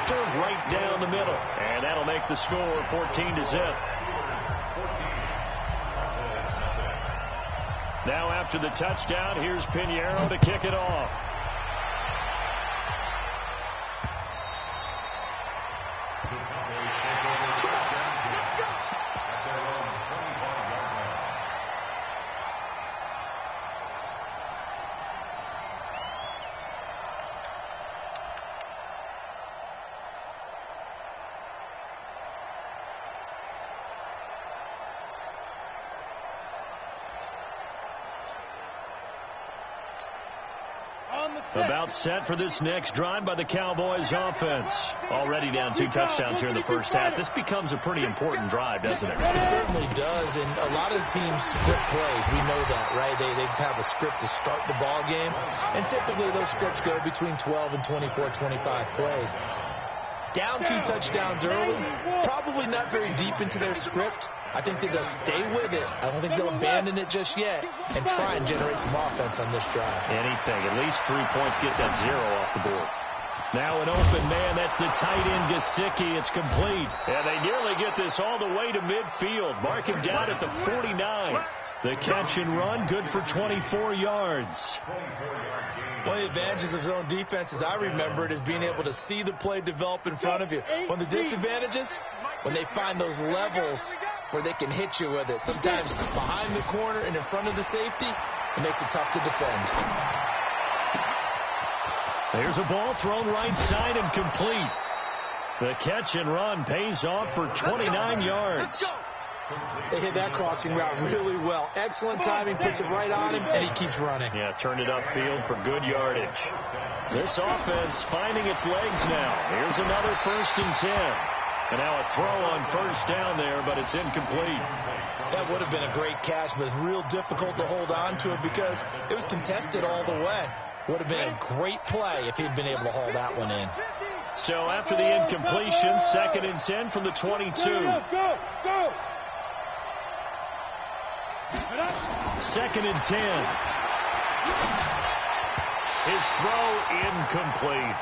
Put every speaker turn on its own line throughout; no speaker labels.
center right down the middle. And that'll make the score 14-0. Now after the touchdown, here's Pinheiro to kick it off. About set for this next drive by the Cowboys offense. Already down 2 touchdowns here in the first half. This becomes a pretty important drive, doesn't it?
It certainly does, and a lot of the teams script plays. We know that, right? They have a script to start the ball game, and typically those scripts go between 12 and 24, 25 plays. Down 2 touchdowns early, probably not very deep into their script. I think that they'll stay with it. I don't think they'll abandon it just yet and try and generate some offense on this drive.
Anything. At least 3 points, get that 0 off the board. Now an open man. That's the tight end, Gesicki. It's complete. And they nearly get this all the way to midfield. Mark him down at the 49. The catch and run, good for 24 yards.
One of the advantages of zone defense, as I remember it, is being able to see the play develop in front of you. One of the disadvantages, when they find those levels where they can hit you with it. Sometimes behind the corner and in front of the safety, it makes it tough to defend.
There's a ball thrown right side and complete. The catch and run pays off for 29 yards.
They hit that crossing route really well. Excellent timing, puts it right on him, and he keeps running.
Yeah, turned it upfield for good yardage. This offense finding its legs now. Here's another 1st and 10. And now a throw on 1st down there, but it's incomplete.
That would have been a great catch, but it's real difficult to hold on to it because it was contested all the way. Would have been a great play if he'd been able to haul that one in.
So after the incompletion, 2nd and 10 from the 22.
Go.
2nd and 10. His throw incomplete.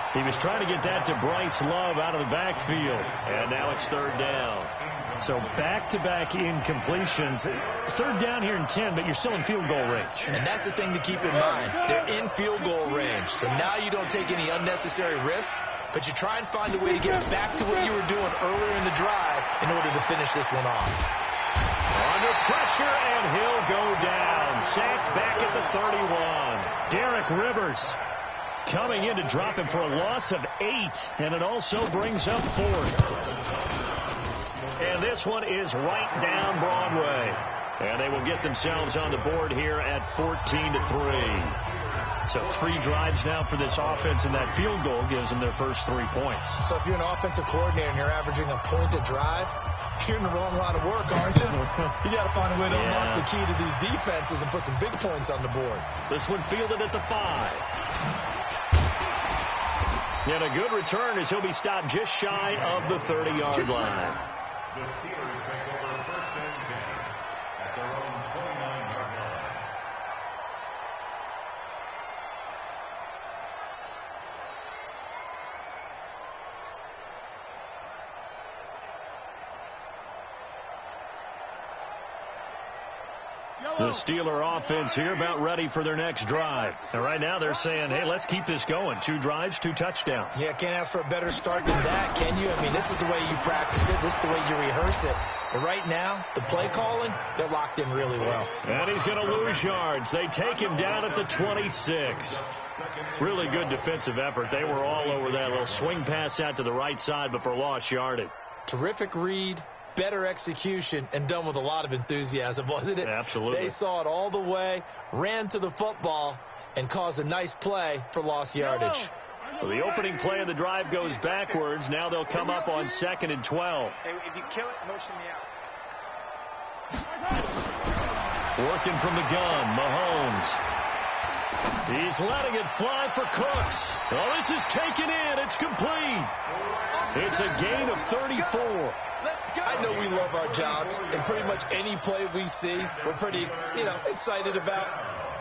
He was trying to get that to Bryce Love out of the backfield. And now it's 3rd down. So back-to-back incompletions. 3rd down here in 10, but you're still in field goal range.
And that's the thing to keep in mind. They're in field goal range. So now you don't take any unnecessary risks, but you try and find a way to get back to what you were doing earlier in the drive in order to finish this one off.
Under pressure, and he'll go down. Sacked back at the 31. Derek Rivers coming in to drop him for a loss of 8, and it also brings up 4th. And this one is right down Broadway. And they will get themselves on the board here at 14-3. So 3 drives now for this offense, and that field goal gives them their first 3 points.
So if you're an offensive coordinator and you're averaging a point a drive, you're in the wrong line of work, aren't you? You got to find a way to unlock the key to these defenses and put some big points on the board.
This one fielded at the 5. And a good return as he'll be stopped just shy of the 30-yard line.
The Steelers take over 1st and 10 at their own 29-yard line.
The Steeler offense here about ready for their next drive. And right now they're saying, hey, let's keep this going. 2 drives, 2 touchdowns.
Yeah, can't ask for a better start than that, can you? I mean, this is the way you practice it. This is the way you rehearse it. But right now, the play calling, they're locked in really well.
And he's going to lose yards. They take him down at the 26. Really good defensive effort. They were all over that little swing pass out to the right side, but for lost yardage.
Terrific read. Better execution, and done with a lot of enthusiasm, wasn't it?
Absolutely.
They saw it all the way, ran to the football, and caused a nice play for lost yardage.
So the opening play of the drive goes backwards. Now they'll come up on 2nd and 12.
If you kill it, motion me out.
Working from the gun, Mahomes. He's letting it fly for Cooks. Oh, this is taken in. It's complete. It's a gain of 34.
I know we love our jobs, and pretty much any play we see, we're pretty, excited about.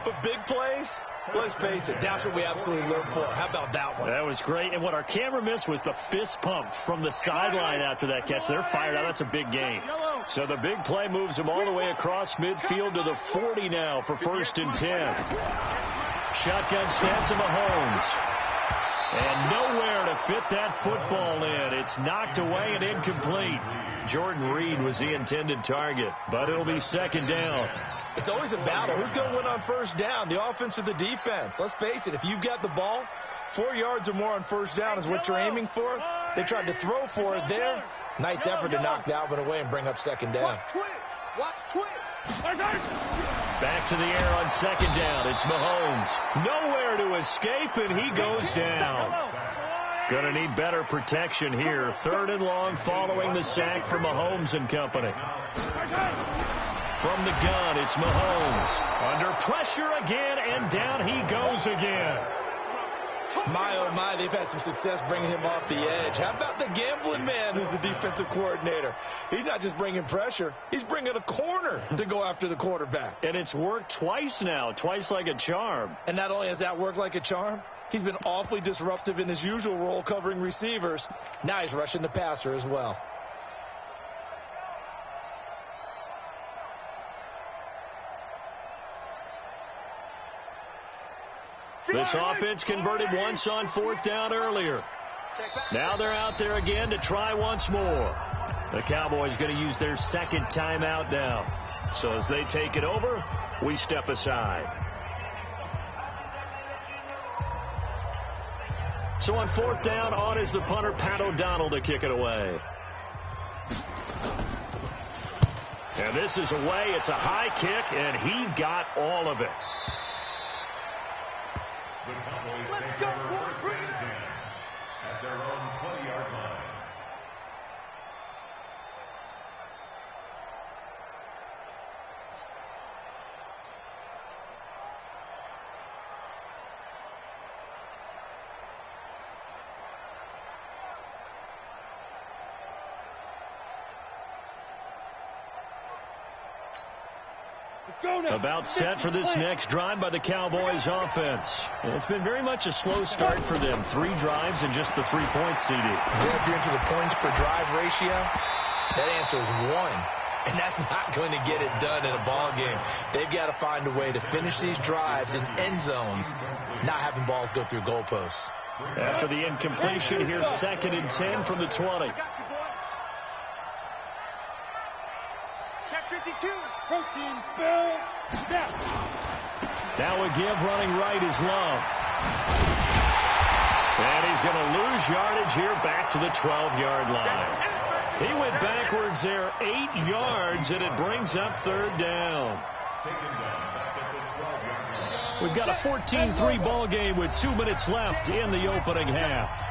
For big plays, let's face it, that's what we absolutely live for. How about that one?
That was great. And what our camera missed was the fist pump from the sideline after that catch. They're fired out. That's a big gain. So the big play moves them all the way across midfield to the 40 now for 1st and 10. Shotgun snap to Mahomes. And nowhere to fit that football in. It's knocked away and incomplete. Jordan Reed was the intended target, but it'll be 2nd down.
It's always a battle. Who's going to win on 1st down, the offense or the defense? Let's face it, if you've got the ball, 4 yards or more on 1st down is what you're aiming for. They tried to throw for it there. Nice effort to knock that one away and bring up 2nd down.
Watch twitch.
Back to the air on 2nd down. It's Mahomes. Nowhere to escape, and he goes down. Going to need better protection here. 3rd and long following the sack from Mahomes and company. From the gun, it's Mahomes. Under pressure again, and down he goes again.
My, oh, my, they've had some success bringing him off the edge. How about the gambling man who's the defensive coordinator? He's not just bringing pressure. He's bringing a corner to go after the quarterback.
And it's worked twice now, twice like a charm.
And not only has that worked like a charm, he's been awfully disruptive in his usual role covering receivers. Now he's rushing the passer as well.
This offense converted once on 4th down earlier. Now they're out there again to try once more. The Cowboys going to use their 2nd timeout now. So as they take it over, we step aside. So on 4th down, on is the punter, Pat O'Donnell, to kick it away. And this is away. It's a high kick, and he got all of it.
The Cowboys take over 1st and 10 at their own 20-yard line.
About set for this next drive by the Cowboys offense. It's been very much a slow start for them. 3 drives and just the 3 points, CD.
If you're into the points per drive ratio, that answer is 1. And that's not going to get it done in a ball game. They've got to find a way to finish these drives in end zones, not having balls go through goalposts.
After the incompletion, here's 2nd and 10 from the 20.
Check 52. Protein spill. Snap.
Now a give running right is Love. And he's going to lose yardage here back to the 12-yard line. He went backwards there 8 yards, and it brings up 3rd down. We've got a 14-3 ball game with 2 minutes left in the opening half.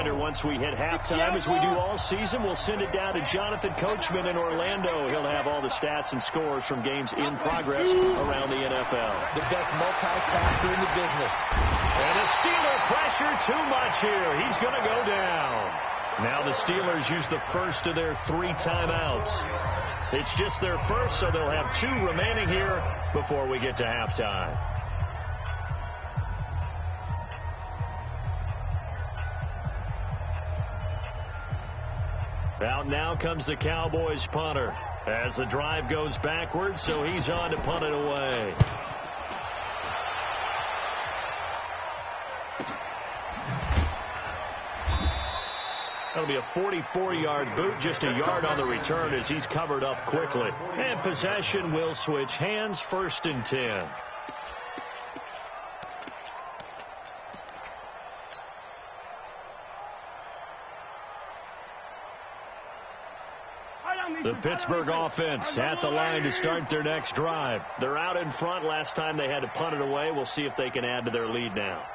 Once we hit halftime, as we do all season, we'll send it down to Jonathan Coachman in Orlando. He'll have all the stats and scores from games in progress around the NFL.
The best multitasker in the business.
And the Steeler pressure too much here. He's going to go down. Now the Steelers use the first of their 3 timeouts. It's just their first, so they'll have 2 remaining here before we get to halftime. Out now comes the Cowboys punter as the drive goes backwards, so he's on to punt it away. That'll be a 44-yard boot, just a yard on the return as he's covered up quickly. And possession will switch hands, 1st and 10. The Pittsburgh offense at the line to start their next drive. They're out in front. Last time they had to punt it away. We'll see if they can add to their lead now.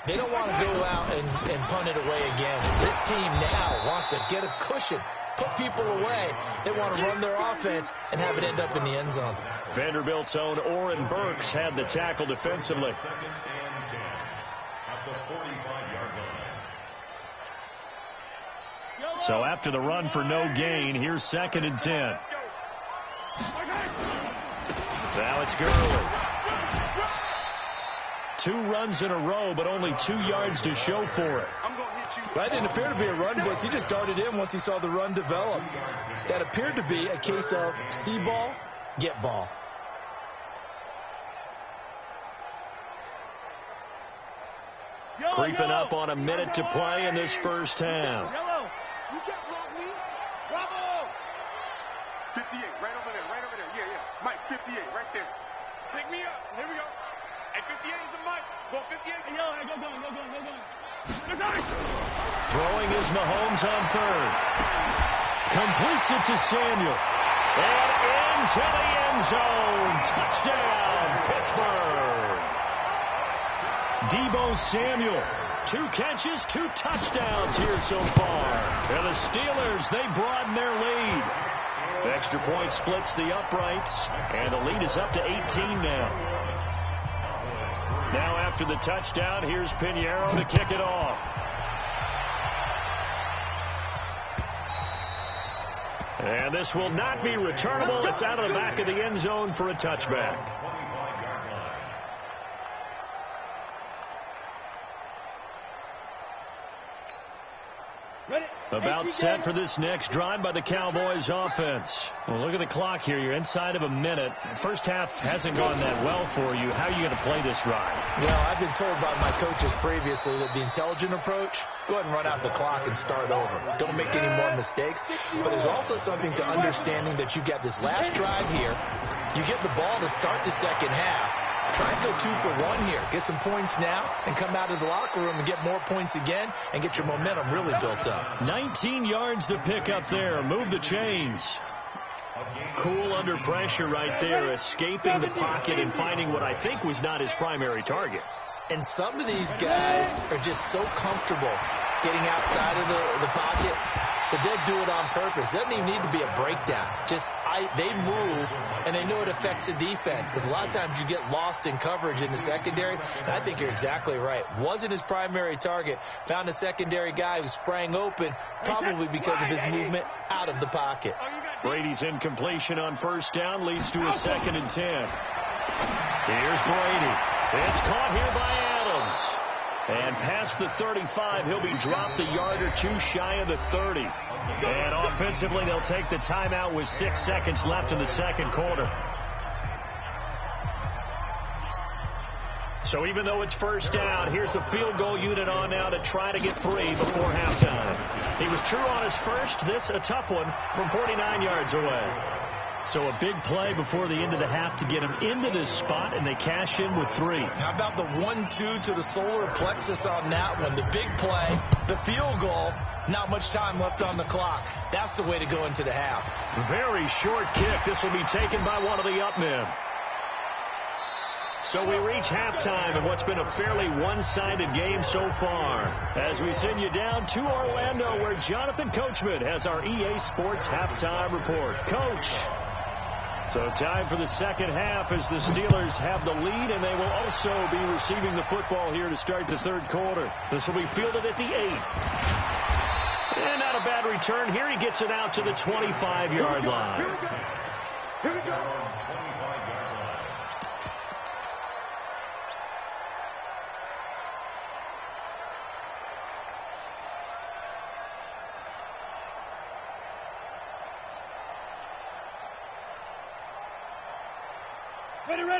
They don't want to go out and punt it away again. This team now wants to get a cushion, put people away. They want to run their offense and have it end up in the end zone.
Vanderbilt's own Oren Burks had the tackle defensively. So after the run for no gain, here's 2nd and 10. Now it's Gurley. 2 runs in a row, but only 2 yards to show for it.
That didn't appear to be a run blitz. He just darted in once he saw the run develop. That appeared to be a case of see ball, get ball.
Creeping up on a minute to play in this first half.
You can't block me. Bravo. 58, right over there. Yeah. Mike, 58, right there. Pick me up. Here we go. Hey, 58 is a Mike. Go 58. Hey, go going.
Throwing is Mahomes on 3rd. Completes it to Samuel. And into the end zone. Touchdown, Pittsburgh. Deebo Samuel. 2 catches, 2 touchdowns here so far. And the Steelers, they broaden their lead. Extra point splits the uprights, and the lead is up to 18 now. Now after the touchdown, here's Pinheiro to kick it off. And this will not be returnable. It's out of the back of the end zone for a touchback. About set for this next drive by the Cowboys offense. Well, look at the clock here. You're inside of a minute. First half hasn't gone that well for you. How are you going to play this drive?
Well, I've been told by my coaches previously that the intelligent approach, go ahead and run out the clock and start over. Don't make any more mistakes. But there's also something to understanding that you got this last drive here. You get the ball to start the second half. Try and go 2 for 1 here. Get some points now and come out of the locker room and get more points again and get your momentum really built up.
19 yards to pick up there. Move the chains. Cool under pressure right there, escaping the pocket and finding what I think was not his primary target.
And some of these guys are just so comfortable getting outside of the pocket that they'll do it on purpose. It doesn't even need to be a breakdown. They move, and they know it affects the defense, because a lot of times you get lost in coverage in the secondary, and I think you're exactly right. Wasn't his primary target. Found a secondary guy who sprang open, probably because of his movement out of the pocket.
Brady's incompletion on first down leads to a 2nd and 10. Here's Brady. It's caught here by Adams. And past the 35, he'll be dropped a yard or 2 shy of the 30. And offensively, they'll take the timeout with 6 seconds left in the second quarter. So even though it's first down, here's the field goal unit on now to try to get 3 before halftime. He was true on his first. This a tough one from 49 yards away. So a big play before the end of the half to get him into this spot, and they cash in with 3.
How about the 1-2 to the solar plexus on that one? The big play, the field goal, not much time left on the clock. That's the way to go into the half.
Very short kick. This will be taken by one of the up men. So we reach halftime in what's been a fairly one-sided game so far, as we send you down to Orlando, where Jonathan Coachman has our EA Sports halftime report. Coach. So time for the second half as the Steelers have the lead, and they will also be receiving the football here to start the third quarter. This will be fielded at the 8. And not a bad return. Here he gets it out to the 25-yard line.
Here we go.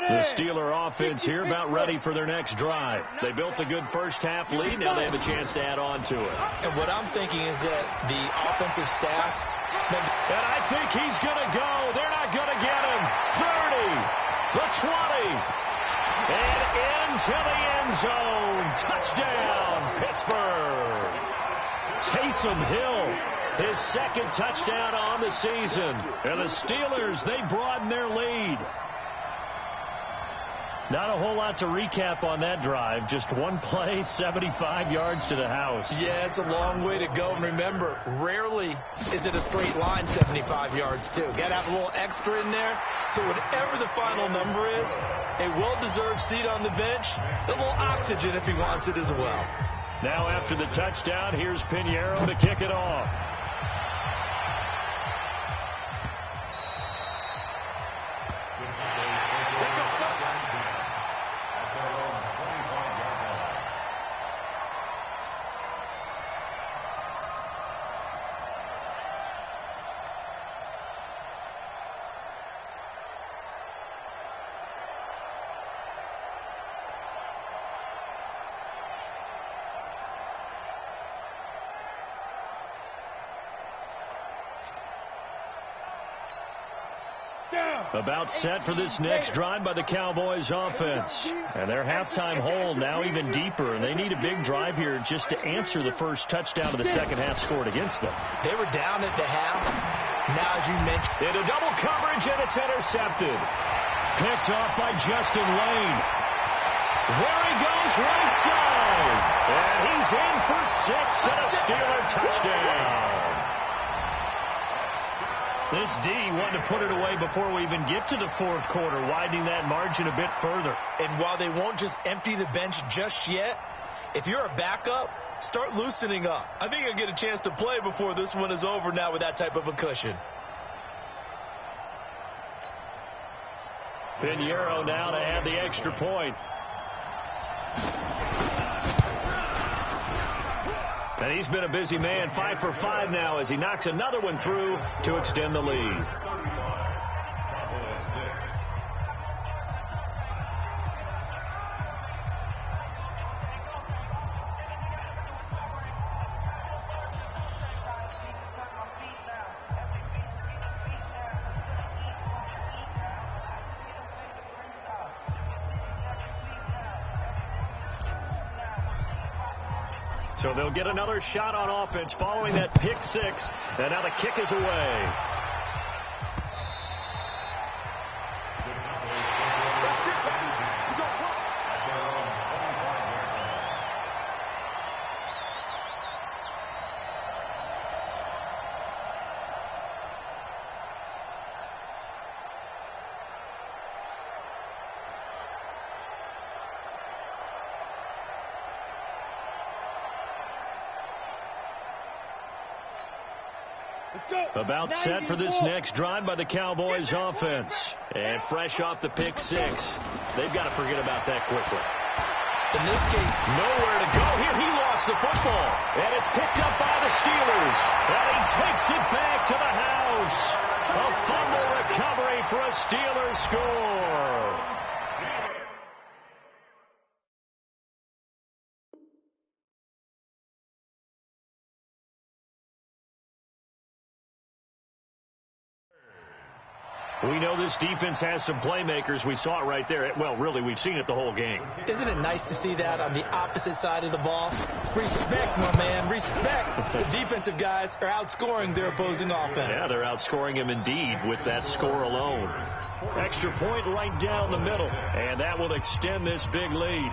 The Steeler offense here about ready for their next drive. They built a good first half lead. Now they have a chance to add on to it.
And what I'm thinking is that the offensive staff
and I think he's going to go. They're not going to get him. 30, the 20, and into the end zone. Touchdown, Pittsburgh. Taysom Hill, his second touchdown on the season. And the Steelers, they broaden their lead. Not a whole lot to recap on that drive. Just one play, 75 yards to the house.
Yeah, it's a long way to go. And remember, rarely is it a straight line 75 yards, too. Got to have a little extra in there. So whatever the final number is, a well-deserved seat on the bench, a little oxygen if he wants it as well.
Now after the touchdown, here's Pinheiro to kick it off. About set for this next drive by the Cowboys offense. And their halftime hole now even deeper, and they need a big drive here just to answer the first touchdown of the second half scored against them.
They were down at the half. Now, as you mentioned,
into double coverage, and it's intercepted. Picked off by Justin Lane. There he goes, right side. And he's in for 6 and a Steeler touchdown. This D wanted to put it away before we even get to the fourth quarter, widening that margin a bit further.
And while they won't just empty the bench just yet, if you're a backup, start loosening up. I think you'll get a chance to play before this one is over now with that type of a cushion.
Pinheiro now to add the extra point. And he's been a busy man, 5 for 5 now as he knocks another one through to extend the lead. So they'll get another shot on offense following that pick 6, and now the kick is away. About set for this next drive by the Cowboys offense. And fresh off the pick 6. They've got to forget about that quickly.
In this case,
nowhere to go here. He lost the football. And it's picked up by the Steelers. And he takes it back to the house. A fumble recovery for a Steelers score. We know this defense has some playmakers. We saw it right there. Well, really, we've seen it the whole game.
Isn't it nice to see that on the opposite side of the ball? Respect, my man, respect. The defensive guys are outscoring their opposing offense.
Yeah, they're outscoring him indeed with that score alone. Extra point right down the middle, and that will extend this big lead.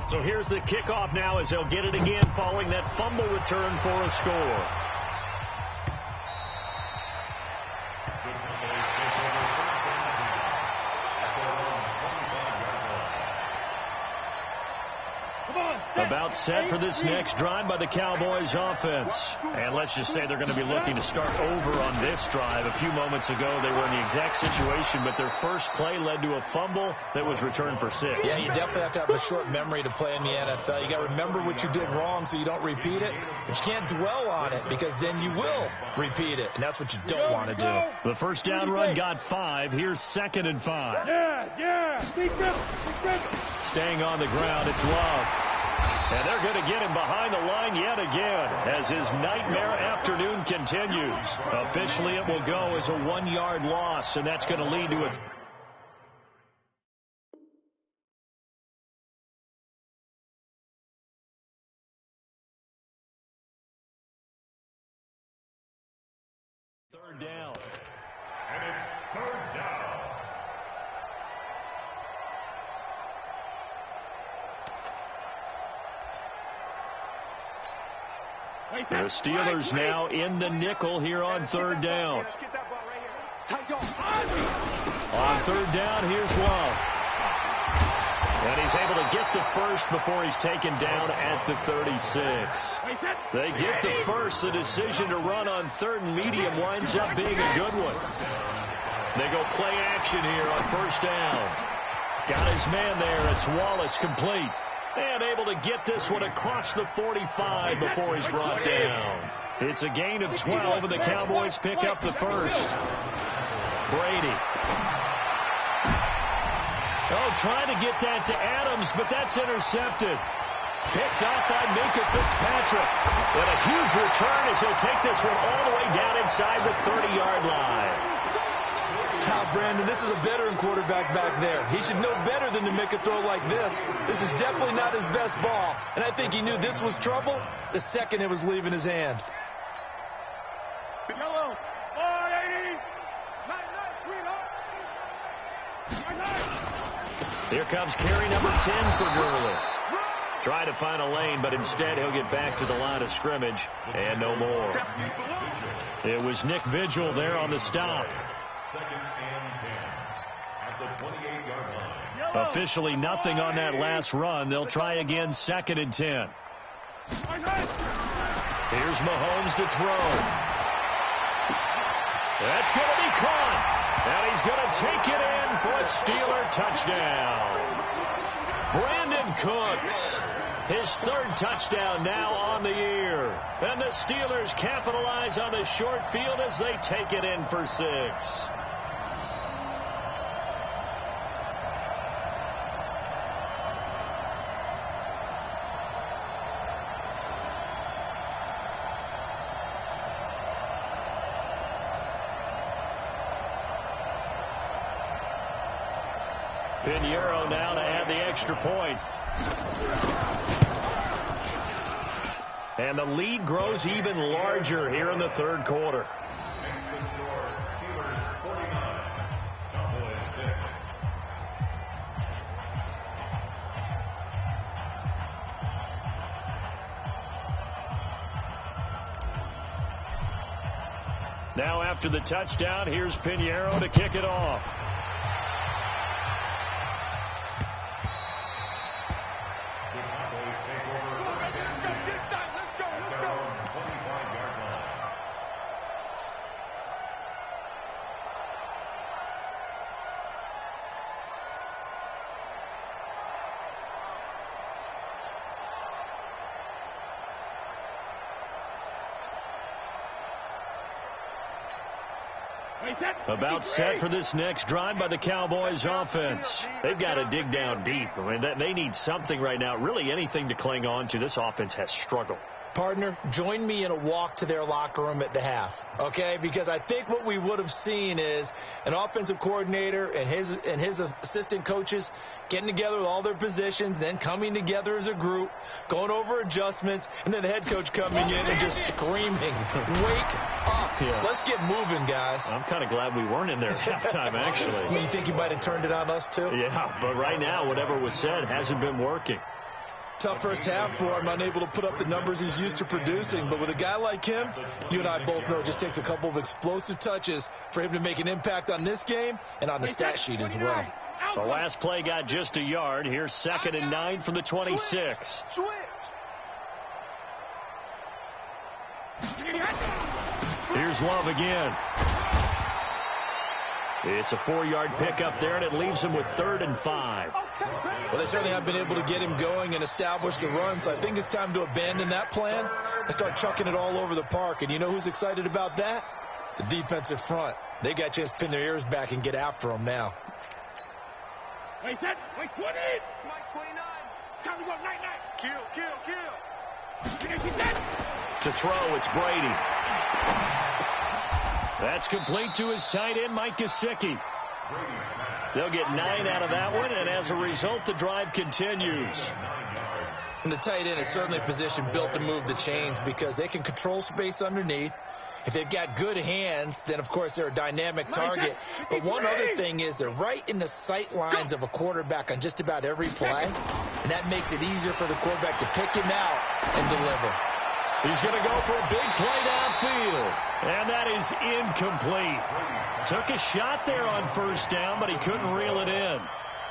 So here's the kickoff now as they'll get it again following that fumble return for a score. About set for this next drive by the Cowboys offense. And let's just say they're going to be looking to start over on this drive. A few moments ago, they were in the exact situation, but their first play led to a fumble that was returned for 6.
Yeah, you definitely have to have a short memory to play in the NFL. You got to remember what you did wrong so you don't repeat it, but you can't dwell on it because then you will repeat it, and that's what you don't want to do.
The first down run got 5. Here's 2nd and 5. Staying on the ground, it's Love. And they're going to get him behind the line yet again as his nightmare afternoon continues. Officially, it will go as a 1-yard loss, and that's going to lead to a... third down.
And it's 3rd down.
The Steelers now in the nickel here on 3rd down. On 3rd down, here's Love. And he's able to get the first before he's taken down at the 36. They get the first. The decision to run on 3rd and medium winds up being a good one. They go play action here on 1st down. Got his man there. It's Wallace complete. And able to get this one across the 45 before he's brought down. It's a gain of 12, and the Cowboys pick up the first. Brady. Oh, trying to get that to Adams, but that's intercepted. Picked off by Minkah Fitzpatrick. And a huge return as he'll take this one all the way down inside the 30-yard line.
Now, Brandon, this is a veteran quarterback back there. He should know better than to make a throw like this. This is definitely not his best ball. And I think he knew this was trouble the second it was leaving his hand.
Yellow. 480. Night, sweetheart.
Here comes carry number 10 for Gurley. Try to find a lane, but instead he'll get back to the line of scrimmage and no more. It was Nick Vigil there on the stop.
Second and 10 at the 28-yard line.
Officially nothing on that last run. They'll try again, second and 10. Here's Mahomes to throw. That's going to be caught. And he's going to take it in for a Steeler touchdown. Brandon Cooks, his third touchdown now on the year. And the Steelers capitalize on the short field as they take it in for 6. Pinheiro now to add the extra point. And the lead grows even larger here in the third quarter.
Makes the score Steelers 49, Cowboys 6.
Now after the touchdown, here's Pinheiro to kick it off. About set for this next drive by the Cowboys offense. They've got to dig down deep. I mean, they need something right now, really anything to cling on to. This offense has struggled.
Partner, join me in a walk to their locker room at the half, okay? Because I think what we would have seen is an offensive coordinator and his assistant coaches getting together with all their positions, then coming together as a group, going over adjustments, and then the head coach coming in and just screaming, "Wake up. Yeah. Let's get moving, guys."
I'm kind of glad we weren't in there at halftime, actually.
You think he might have turned it on us, too?
Yeah, but right now, whatever was said hasn't been working.
Tough first half for him, unable to put up the numbers he's used to producing. But with a guy like him, you and I both know it just takes a couple of explosive touches for him to make an impact on this game and on the stat sheet as well.
The last play got just a yard. Here's 2nd and 9 from the 26. Here's Love again. It's a 4-yard pickup there, and it leaves him with 3rd and 5.
Well, they certainly have been able to get him going and establish the run, so I think it's time to abandon that plan and start chucking it all over the park. And you know who's excited about that? The defensive front. They got a chance to pin their ears back and get after him now.
Wait, 20. Mike 29. Time to go, night. Kill.
To throw, it's Brady. That's complete to his tight end, Mike Gesicki. They'll get 9 out of that one, and as a result, the drive continues.
And the tight end is certainly a position built to move the chains because they can control space underneath. If they've got good hands, then, of course, they're a dynamic target. But one other thing is they're right in the sight lines of a quarterback on just about every play, and that makes it easier for the quarterback to pick him out and deliver.
He's going to go for a big play downfield, and that is incomplete. Took a shot there on first down, but he couldn't reel it in.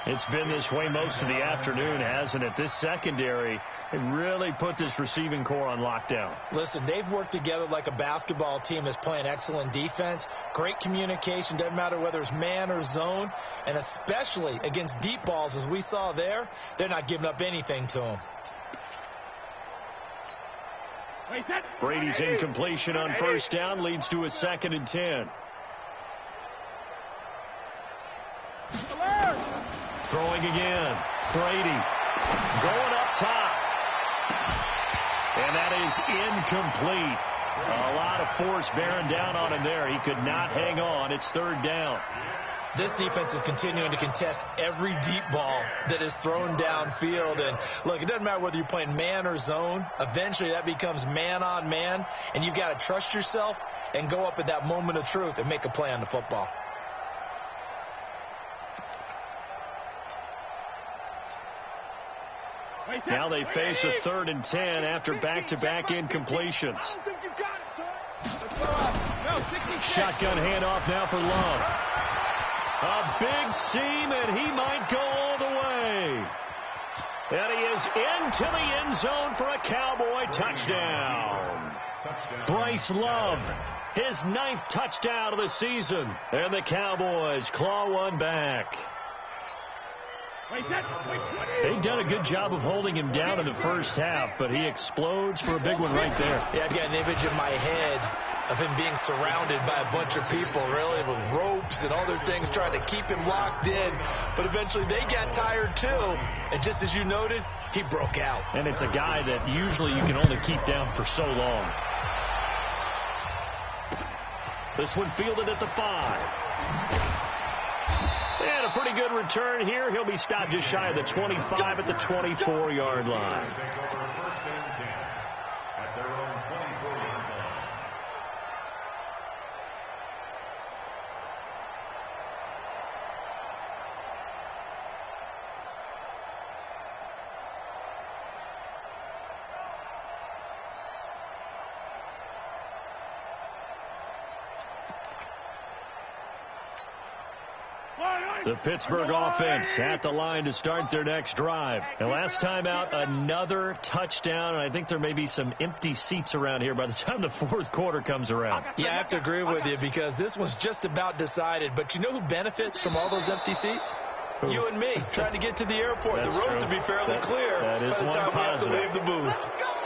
It's been this way most of the afternoon, hasn't it? This secondary, it really put this receiving core on lockdown.
Listen, they've worked together like a basketball team that's playing excellent defense. Great communication, doesn't matter whether it's man or zone, and especially against deep balls, as we saw there, they're not giving up anything to them.
Brady's incompletion on first down leads to a 2nd and 10. Throwing again. Brady going up top. And that is incomplete. A lot of force bearing down on him there. He could not hang on. It's third down.
This defense is continuing to contest every deep ball that is thrown downfield. And, look, it doesn't matter whether you're playing man or zone. Eventually that becomes man on man. And you've got to trust yourself and go up at that moment of truth and make a play on the football.
Now they face a 3rd and 10 after back-to-back incompletions. Shotgun handoff now for Love. A big seam, and he might go all the way. And he is into the end zone for a Cowboy touchdown. Bryce Love, his 9th touchdown of the season. And the Cowboys claw one back. They've done a good job of holding him down in the first half, but he explodes for a big one right there.
Yeah, I've got an image in my head of him being surrounded by a bunch of people, really, with ropes and other things trying to keep him locked in. But eventually they got tired, too. And just as you noted, he broke out.
And it's a guy that usually you can only keep down for so long. This one fielded at the 5. And a pretty good return here. He'll be stopped just shy of the 25 at the 24-yard line. The Pittsburgh offense at the line to start their next drive. And last time out, another touchdown. And I think there may be some empty seats around here by the time the 4th quarter comes around.
Yeah, I have to agree with you because this one's just about decided. But you know who benefits from all those empty seats? Who? You and me, trying to get to the airport.
That's
the roads
true.
will be fairly clear
that is
by the time we have to leave the booth.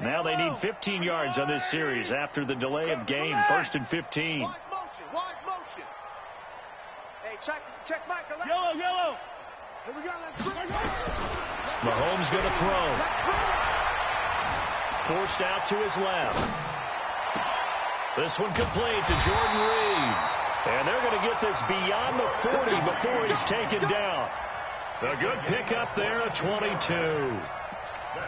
Now they need 15 yards on this series after the delay of game. 1st and 15.
Wide motion. Hey, check Mike.
Yellow.
Here we go. Let's bring it.
Mahomes going to throw. Forced out to his left. This one complete to Jordan Reed. And they're going to get this beyond the 40 before he's taken down. A good pickup there at 22.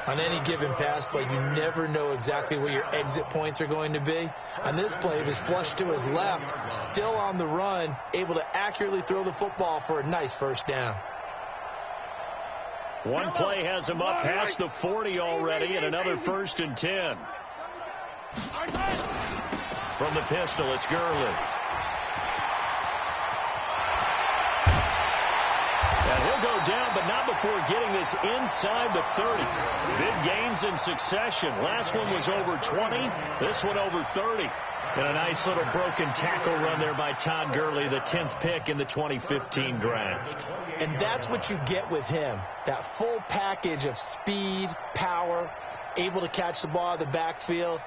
On any given pass play, you never know exactly where your exit points are going to be. On this play, he was flushed to his left, still on the run, able to accurately throw the football for a nice first down.
One play has him up past the 40 already, and another 1st and 10. From the pistol, it's Gurley. And he'll go down, but not before getting this inside the 30. Big gains in succession. Last one was over 20. This one over 30. And a nice little broken tackle run there by Todd Gurley, the 10th pick in the 2015 draft.
And that's what you get with him. That full package of speed, power, able to catch the ball out of the backfield.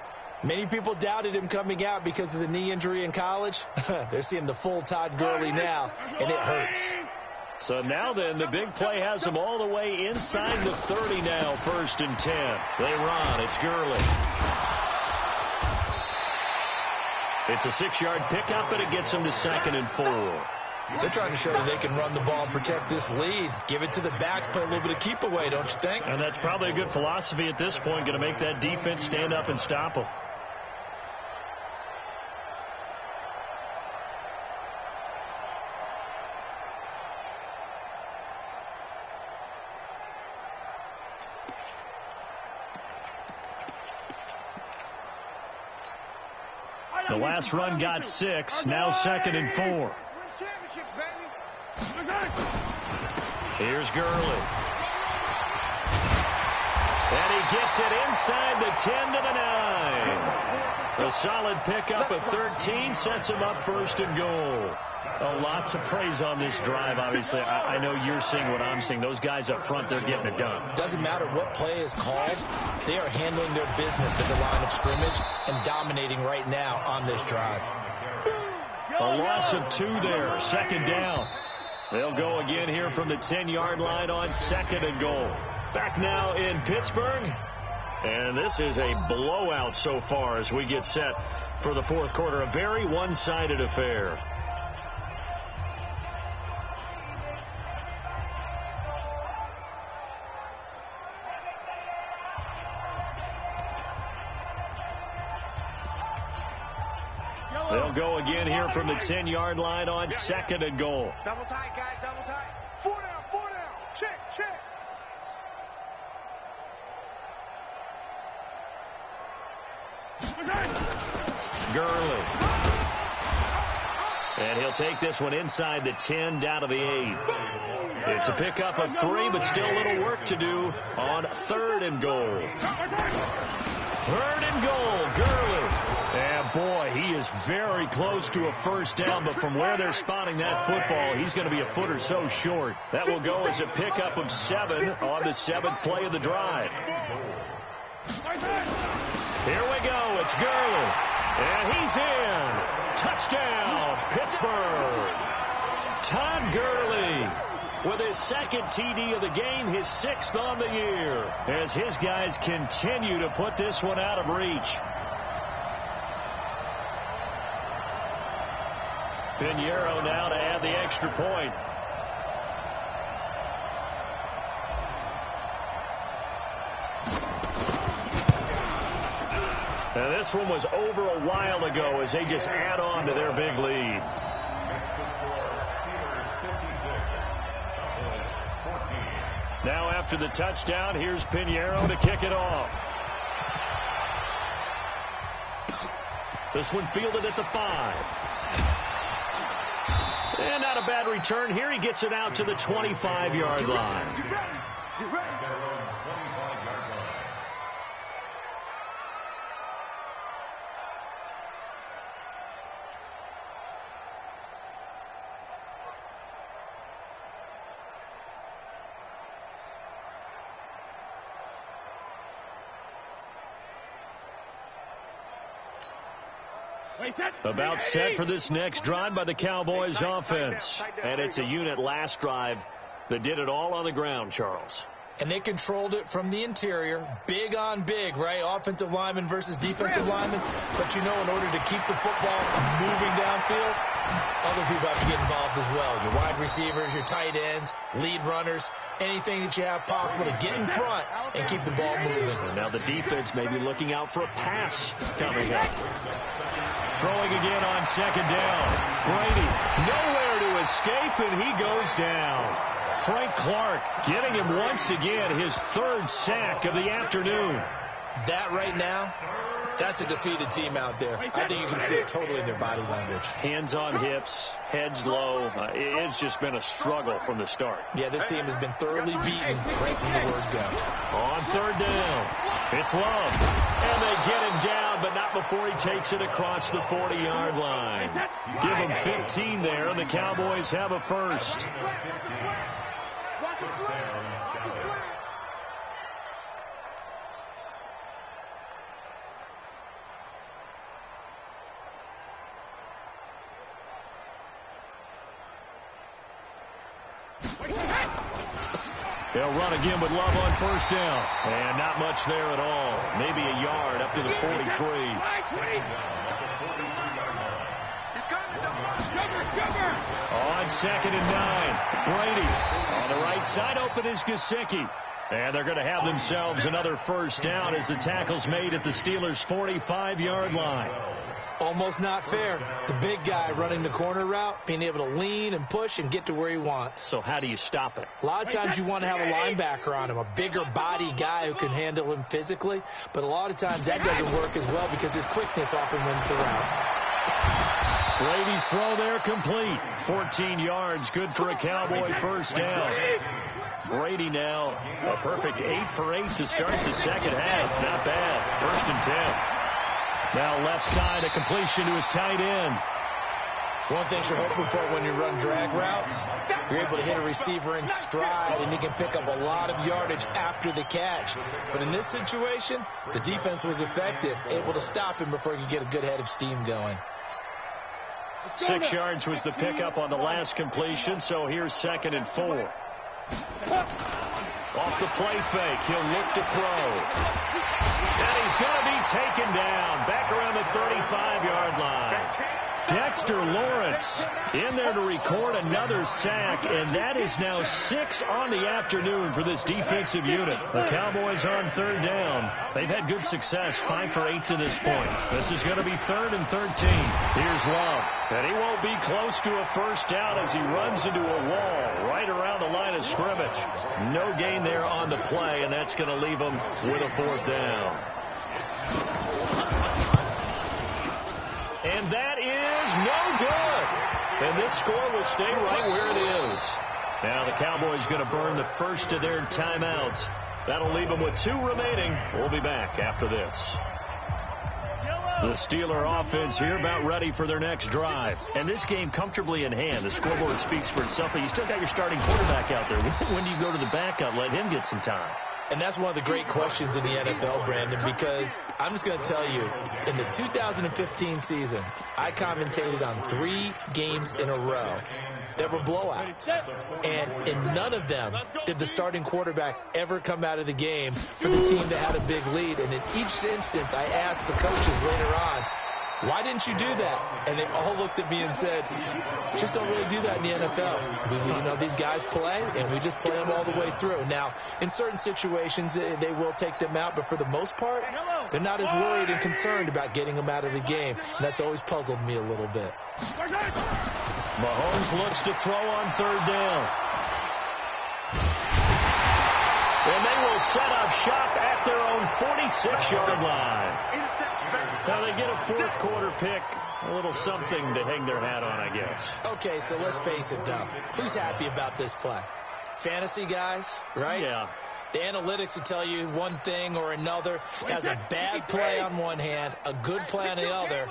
Many people doubted him coming out because of the knee injury in college. They're seeing the full Todd Gurley now, and it hurts.
So now then, the big play has them all the way inside the 30 now, 1st and 10. They run. It's Gurley. It's a 6-yard pickup, and it gets them to 2nd and 4.
They're trying to show that they can run the ball and protect this lead. Give it to the backs, play a little bit of keep away, don't you think?
And that's probably a good philosophy at this point, going to make that defense stand up and stop them. The last run got 6, now 2nd and 4. Here's Gurley. And he gets it inside the 10 to the 9. A solid pickup of 13 sets him up first and goal. A lot to praise on this drive, obviously. I know you're seeing what I'm seeing. Those guys up front, they're getting it done.
Doesn't matter what play is called. They are handling their business at the line of scrimmage and dominating right now on this drive.
A loss of 2 there. Second down. They'll go again here from the 10-yard line on second and goal. Back now in Pittsburgh. And this is a blowout so far as we get set for the fourth quarter. A very one-sided affair. They'll go again here from the 10-yard line on second and goal.
Double tight, guys, double tight. 4 down, 4 down. Check, check.
Gurley. And he'll take this one inside the 10, down to the 8. It's a pickup of 3, but still a little work to do on third and goal. Third and goal, Gurley. And boy, he is very close to a first down, but from where they're spotting that football, he's going to be a foot or so short. That will go as a pickup of 7 on the 7th play of the drive. Here we go. It's Gurley. And he's in. Touchdown, Pittsburgh. Todd Gurley with his second TD of the game, his 6th on the year, as his guys continue to put this one out of reach. Pinheiro now to add the extra point. Now this one was over a while ago as they just add on to their big lead. Now after the touchdown, here's Pinheiro to kick it off. This one fielded at the 5. And not a bad return here. He gets it out to the 25-yard line. About set for this next drive by the Cowboys offense. And it's a unit last drive that did it all on the ground, Charles.
And they controlled it from the interior, big on big, right? Offensive lineman versus defensive lineman. But, you know, in order to keep the football moving downfield, other people have to get involved as well. Your wide receivers, your tight ends, lead runners, anything that you have possible to get in front and keep the ball moving.
And now the defense may be looking out for a pass coming up. Throwing again on second down. Brady nowhere to escape, and he goes down. Frank Clark getting him once again his 3rd sack of the afternoon.
That right now, that's a defeated team out there. I think you can see it totally in their body language.
Hands on hips, heads low. It's just been a struggle from the start.
Yeah, this team has been thoroughly beaten right from the word go.
On third down, it's Love. And they get him down, but not before he takes it across the 40-yard line. Give him 15 there, and the Cowboys have a first. They'll run again with Love on first down. And not much there at all. Maybe a yard up to the 43. On second and 9. Brady on the right side. Open is Gesicki. And they're going to have themselves another first down as the tackle's made at the Steelers' 45-yard line.
Almost not fair. The big guy running the corner route, being able to lean and push and get to where he wants.
So how do you stop it?
A lot of times you want to have a linebacker on him, a bigger body guy who can handle him physically. But a lot of times that doesn't work as well because his quickness often wins the route.
Brady's throw there complete. 14 yards, good for a Cowboy first down. Brady now a perfect 8 for 8 to start the second half. Not bad. First and 10. Now left side, a completion to his tight end.
One thing you're hoping for when you run drag routes, you're able to hit a receiver in stride, and he can pick up a lot of yardage after the catch. But in this situation, the defense was effective, able to stop him before he could get a good head of steam going.
6 yards was the pickup on the last completion, so here's 2nd and 4. Off the play fake, he'll look to throw. And he's going to be taken down back around the 35-yard line. Dexter Lawrence in there to record another sack, and that is now 6 on the afternoon for this defensive unit. The Cowboys on 3rd down. They've had good success, 5 for 8 to this point. This is going to be 3rd and 13. Here's Love, and he won't be close to a first down as he runs into a wall right around the line of scrimmage. No gain there on the play, and that's going to leave him with a 4th down. And that is no good. And this score will stay right where it is. Now the Cowboys going to burn the first of their timeouts. That'll leave them with 2 remaining. We'll be back after this. The Steeler offense here about ready for their next drive. And this game comfortably in hand. The scoreboard speaks for itself, but you still got your starting quarterback out there. When do you go to the backup? Let him get some time.
And that's one of the great questions in the NFL, Brandon, because I'm just going to tell you, in the 2015 season, I commentated on 3 games in a row that were blowouts. And in none of them did the starting quarterback ever come out of the game for the team that had a big lead. And in each instance, I asked the coaches later on, why didn't you do that? And they all looked at me and said, just don't really do that in the NFL. You know, these guys play, and we just play them all the way through. Now, in certain situations, they will take them out, but for the most part, they're not as worried and concerned about getting them out of the game. And that's always puzzled me a little bit.
Mahomes looks to throw on 3rd down. And they will set up shop at their own 46-yard line. Now they get a 4th quarter pick, a little something to hang their hat on, I guess.
Okay, so let's face it, though. Who's happy about this play? Fantasy guys, right?
Yeah.
The analytics will tell you one thing or another. Has a bad play on one hand, a good play on the other,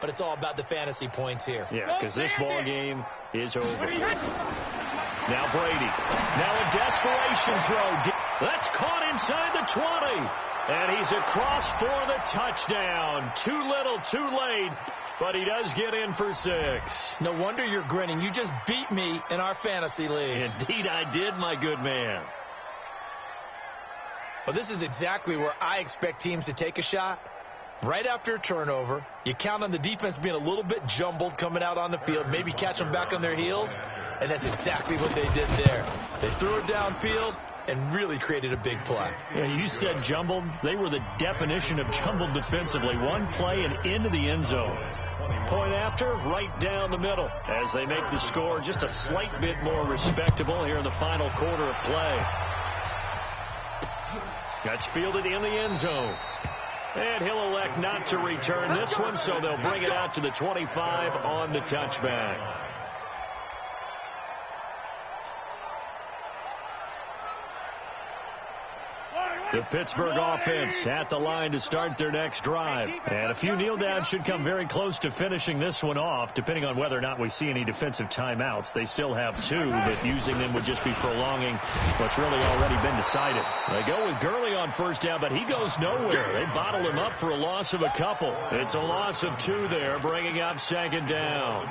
but it's all about the fantasy points here.
Yeah, because this ball game is over. Now Brady. Now a desperation throw. That's caught inside the 20. And he's across for the touchdown. Too little, too late, but he does get in for 6.
No wonder you're grinning. You just beat me in our fantasy league.
Indeed I did, my good man.
Well, this is exactly where I expect teams to take a shot. Right after a turnover, you count on the defense being a little bit jumbled coming out on the field, maybe catch them back on their heels, and that's exactly what they did there. They threw it downfield and really created a big play.
Yeah, you said jumbled. They were the definition of jumbled defensively. One play and into the end zone. Point after, right down the middle as they make the score just a slight bit more respectable here in the final quarter of play. That's fielded in the end zone. And he'll elect not to return this one, so they'll bring it out to the 25 on the touchback. The Pittsburgh offense at the line to start their next drive. And a few kneel downs should come very close to finishing this one off, depending on whether or not we see any defensive timeouts. They still have 2, but using them would just be prolonging what's really already been decided. They go with Gurley on 1st down, but he goes nowhere. They bottle him up for a loss of a couple. It's a loss of 2 there, bringing up 2nd down.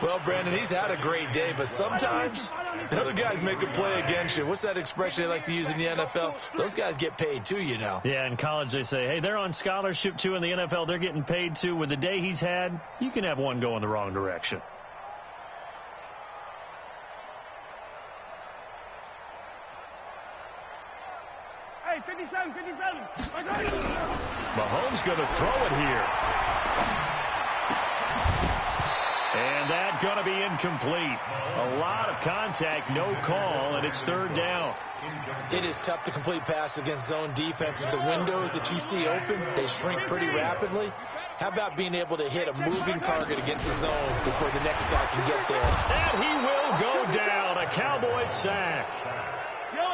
Well, Brandon, he's had a great day, but sometimes the other guys make a play against you. What's that expression they like to use in the NFL? Those guys get paid too, you know.
Yeah, in college they say, hey, they're on scholarship too. In the NFL, they're getting paid too. With the day he's had, you can have one go in the wrong direction.
Hey, 57.
Mahomes going to throw it here. And that's going to be incomplete. A lot of contact, no call, and it's 3rd down.
It is tough to complete passes against zone defenses. The windows that you see open, they shrink pretty rapidly. How about being able to hit a moving target against the zone before the next guy can get there?
And he will go down. A Cowboys sack.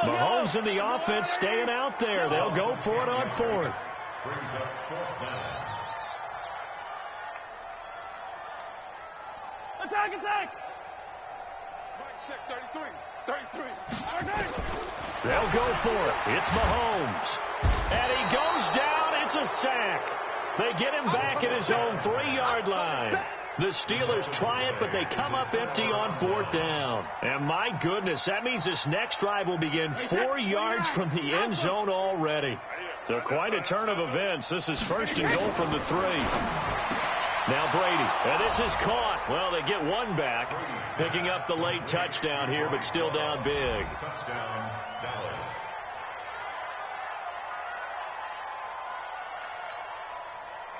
Mahomes and the offense staying out there. They'll go for it on 4th.
Attack, attack! Mike, check 33. 33.
They'll go for it. It's Mahomes. And he goes down. It's a sack. They get him back at his own 3-yard line. The Steelers try it, but they come up empty on 4th down. And my goodness, that means this next drive will begin 4 yards from the end zone already. So quite a turn of events. This is 1st and goal from the 3. Now Brady, and this is caught. Well, they get one back, picking up the late touchdown here, but still down big.
Touchdown, Dallas.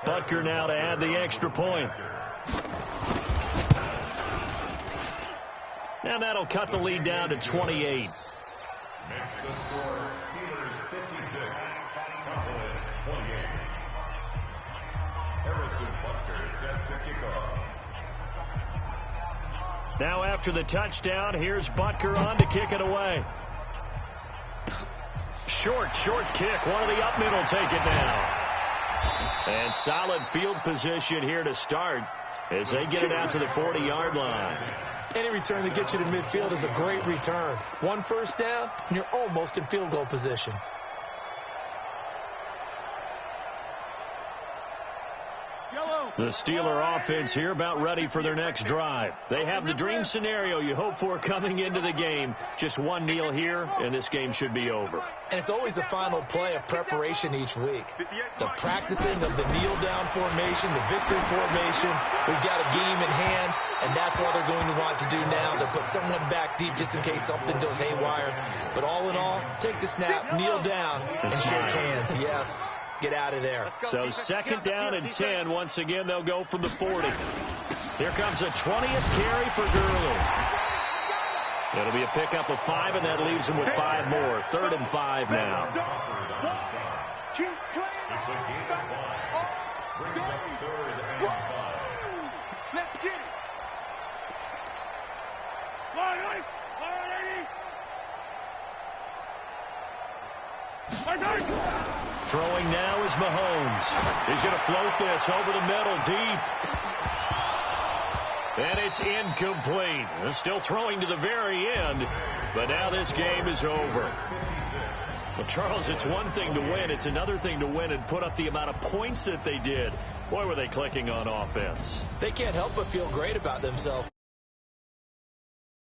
Butker now to add the extra point. And that'll cut the lead down to 28.
Makes the score Steelers 56, Cowboys 28. Harrison Butker set to kick off.
Now after the touchdown, here's Butker on to kick it away. Short kick. One of the up middle take it now. And solid field position here to start as they get it out to the 40-yard line.
Any return that gets you to midfield is a great return. 1 first down, and you're almost in field goal position.
The Steeler offense here about ready for their next drive. They have the dream scenario you hope for coming into the game. Just one kneel here, and this game should be over.
And it's always the final play of preparation each week. The practicing of the kneel-down formation, the victory formation. We've got a game in hand, and that's all they're going to want to do now. They'll put someone back deep just in case something goes haywire. But all in all, take the snap, kneel down, and shake hands. Yes. Get out of there.
So 2nd down and 10. Once again, they'll go from the 40. Here comes a 20th carry for Gurley. It'll be a pickup of 5, and that leaves them with 5 more. 3rd and 5 now.
Keep playing.
It's a game of 5. Brings up 3rd and 5.
Let's get it.
Throwing now is Mahomes. He's going to float this over the middle deep. And it's incomplete. They're still throwing to the very end, but now this game is over. Well, Charles, it's one thing to win. It's another thing to win and put up the amount of points that they did. Boy, were they clicking on offense.
They can't help but feel great about themselves.